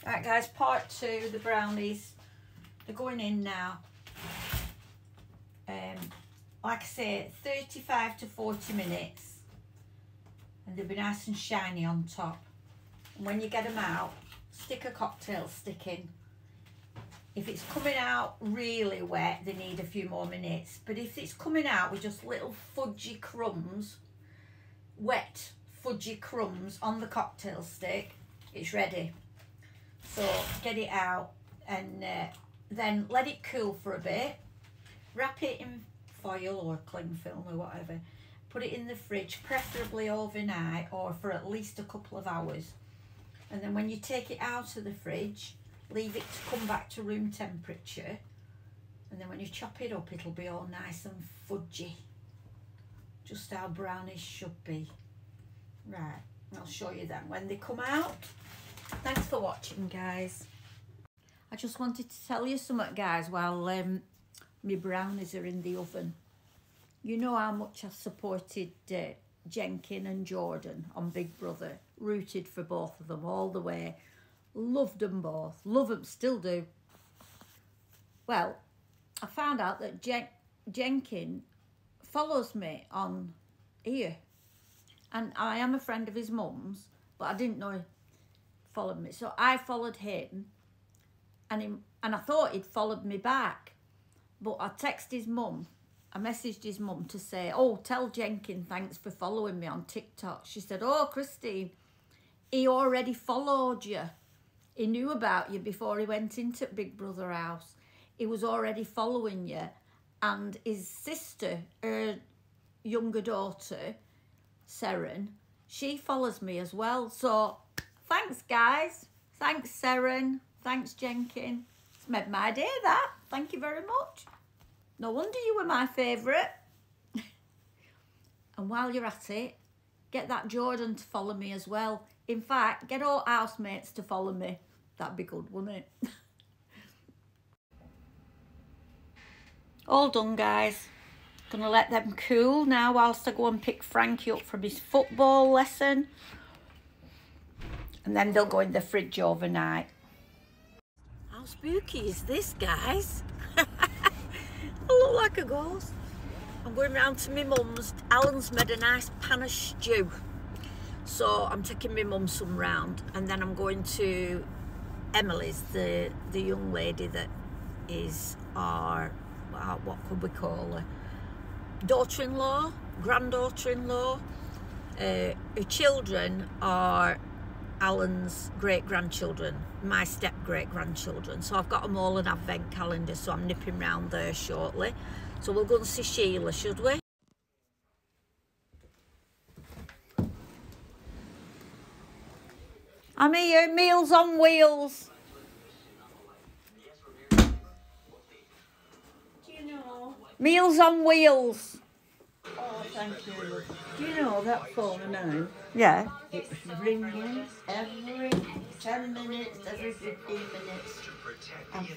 Right guys, part 2, the brownies. They're going in now. Like I say, 35 to 40 minutes. And they'll be nice and shiny on top. And when you get them out, stick a cocktail stick in. If it's coming out really wet, they need a few more minutes. But if it's coming out with just little fudgy crumbs, wet fudgy crumbs on the cocktail stick, it's ready. So get it out and then let it cool for a bit. Wrap it in foil or cling film or whatever. Put it in the fridge, preferably overnight or for at least a couple of hours. And then when you take it out of the fridge, leave it to come back to room temperature. And then when you chop it up, it'll be all nice and fudgy. Just how brownies should be. Right, I'll show you then when they come out. Thanks for watching, guys. I just wanted to tell you something, guys, while my brownies are in the oven. You know how much I supported Jenkin and Jordan on Big Brother. Rooted for both of them all the way. Loved them both. Love them, still do. Well, I found out that Jenkin follows me on here. And I am a friend of his mum's, but I didn't know he followed me. So I followed him, and I thought he'd followed me back. But I texted his mum. I messaged his mum to say, oh, tell Jenkin thanks for following me on TikTok. She said, oh, Christine, he already followed you. He knew about you before he went into Big Brother house. He was already following you. And his sister, her younger daughter, Seren, she follows me as well. So thanks, guys. Thanks, Seren. Thanks, Jenkin. It's made my day, that. Thank you very much. No wonder you were my favourite. And while you're at it, get that Jordan to follow me as well. In fact, get all housemates to follow me. That'd be good, wouldn't it? All done, guys. Gonna let them cool now whilst I go and pick Frankie up from his football lesson. And then they'll go in the fridge overnight. How spooky is this, guys? I look like a ghost. I'm going round to my mum's. Alan's made a nice pan of stew. So I'm taking my mum some round. And then I'm going to Emily's, the young lady that is our, what could we call her? Daughter-in-law, granddaughter-in-law. Her children are Alan's great-grandchildren, my step-great-grandchildren. So I've got them all an advent calendar, so I'm nipping round there shortly. So we'll go and see Sheila, should we? I'm here, Meals on Wheels. Do you know? Meals on Wheels. Oh, thank you. Do you know that phone of mine? Yeah. It's ringing every 10 minutes, every 15 minutes. And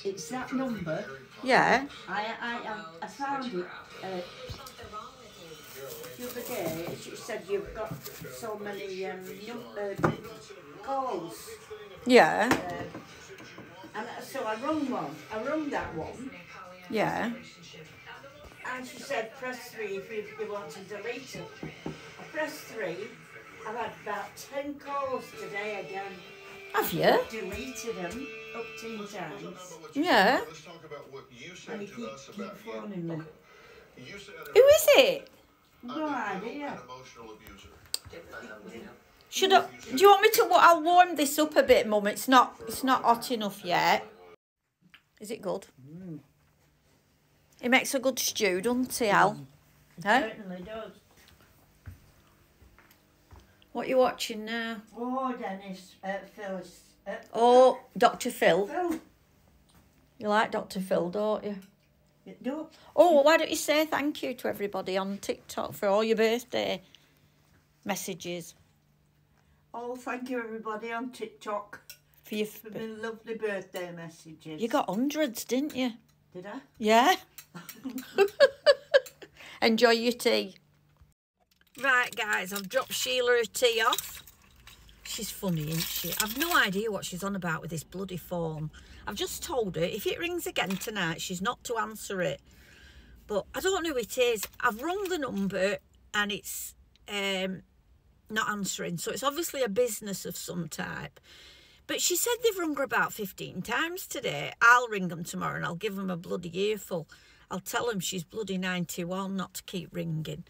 it's that number. Yeah. I found it the other day. She said you've got so many calls. Yeah. And so I rung one. I rung that one. Yeah. And she said, press 3 if you want to delete it. I pressed 3. I've had about 10 calls today again. Have you? I've deleted them up 10 times. Yeah. And he keeps phoning me. Who is it? No idea. Should I? Do you want me to? I'll warm this up a bit, Mum. It's not hot enough yet. Is it good? Mm. It makes a good stew, doesn't it, Al? It Huh? certainly does. What are you watching now? Oh, Dennis, Phyllis. Oh, Dr. Phil. Phil. You like Dr. Phil, don't you? You do? Oh, well, why don't you say thank you to everybody on TikTok for all your birthday messages? Oh, thank you everybody on TikTok For your for the lovely birthday messages. you got hundreds, didn't you? Did I? Yeah. Enjoy your tea. Right, guys, I've dropped Sheila her tea off. she's funny, isn't she? I've no idea what she's on about with this bloody phone. I've just told her if it rings again tonight, she's not to answer it. But I don't know who it is. I've rung the number and it's not answering. So it's obviously a business of some type. But she said they've rung her about 15 times today. I'll ring them tomorrow and I'll give them a bloody earful. I'll tell them she's bloody 91 not to keep ringing.